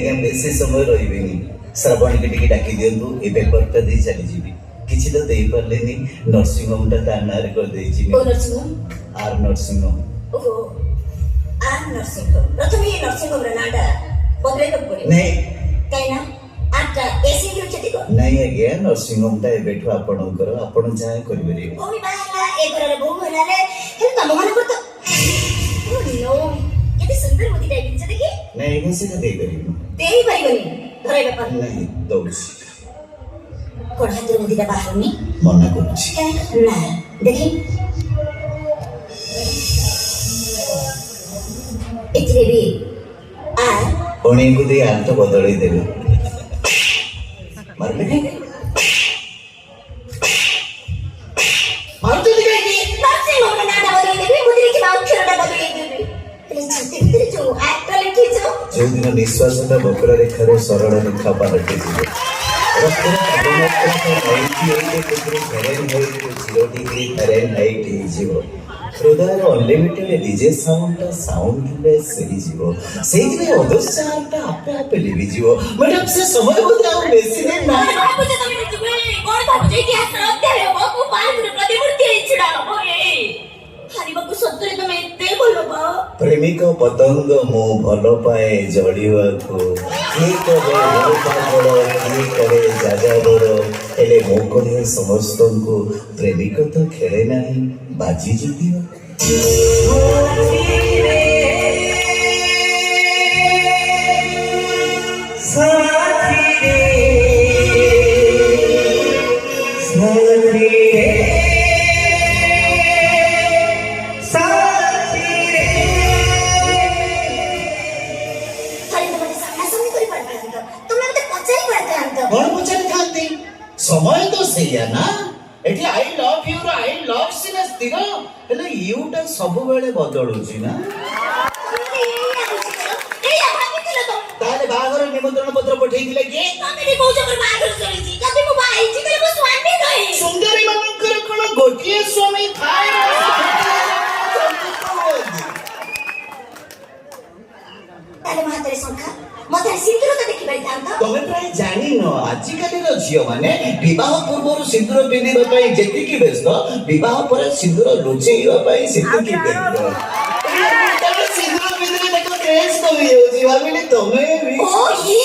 आज्ञा बेसी समय रही श्रावण के टिके डाकी दिंतु ए पेपरटा दे चली जीवी किछि तो देई परलेनी नर्सिंग होमटा ता नार कर देछि ओ नर्सिंग होम आर नर्सिंग होम ओहो आर नर्सिंग होम प्रथम ये नर्सिंग होम रा नाडा बदले को पड़ी नहीं काइना आटा एसी जो छति को नहीं आज्ञा नर्सिंग होमटा ए बेठो आपणकर आपण जाय करबेरी ओमी बाला ए घररे बहु हलाले हे तम मन को तो ओ नो केते सुंदर मोती टाइप छ देखि नहीं कैसे का देई करी देई परिबनी धरै बापा नहीं दोस कोन हाथ मोती दा बाहरनी मना करूछि ना देखि इतरे भी आ ओणे को दे आल तो बदलै देबे मारले मारते दिखाई दी नर्सिंग होम रा नाडा बदलै देबी मुद्री के अक्षरटा बदलै देबी ले छते भीतर जो एक्टर लिखि जो जो दिन निश्वासटा वक्र रेखार सरल रेखा पालटि जीव हृदय अनलिमिटेड डीजे साउंडलेस से अदर्शनटा आपे आपे लिभि जीव मैडम से समय बोधे आ बेसी दिन ना बाबूजी तमे कोन बाबूजी के हाथ अध्याय बाबू पांच प्रतिमूर्ति छिड़ा हो ए हारिबाकू सत्तरे तमे एते बोलो बा प्रेमिक पतंग मो भल पाए जड़िवा को की करे भल पागल की करे जागावर हेले मो करे समस्त को प्रेमिक तो खेले नहीं बाजी जीतिवा साथी रे साथी रे समय तो सैया ना एठी आई लव यू रो आई लव सिना स्थिर हेले यूटा सब बेले बदलुची ना ताले बागर निमंत्रण पत्र पठेई दिले के तमे कहू जबर बागर चलीची कभी मो भाई जी करे मो स्वामी रही सुंदरी मनकर कोन गोटिए स्वामी थाए ताले महातरे संखा मथारे सिंदूर तो देखि बाई थांत तमे प्राय जानि न आजिकाली रो झियो माने विवाह पूर्व सिंदूर पिंदिबा पई जेति की व्यस्त विवाह पर सिंदूर लुचेइबा पई सेति की व्यस्त तमे सिंदूर पिंदिले देखो ड्रेस को भी होजी भाबिले तमे भी ओ ही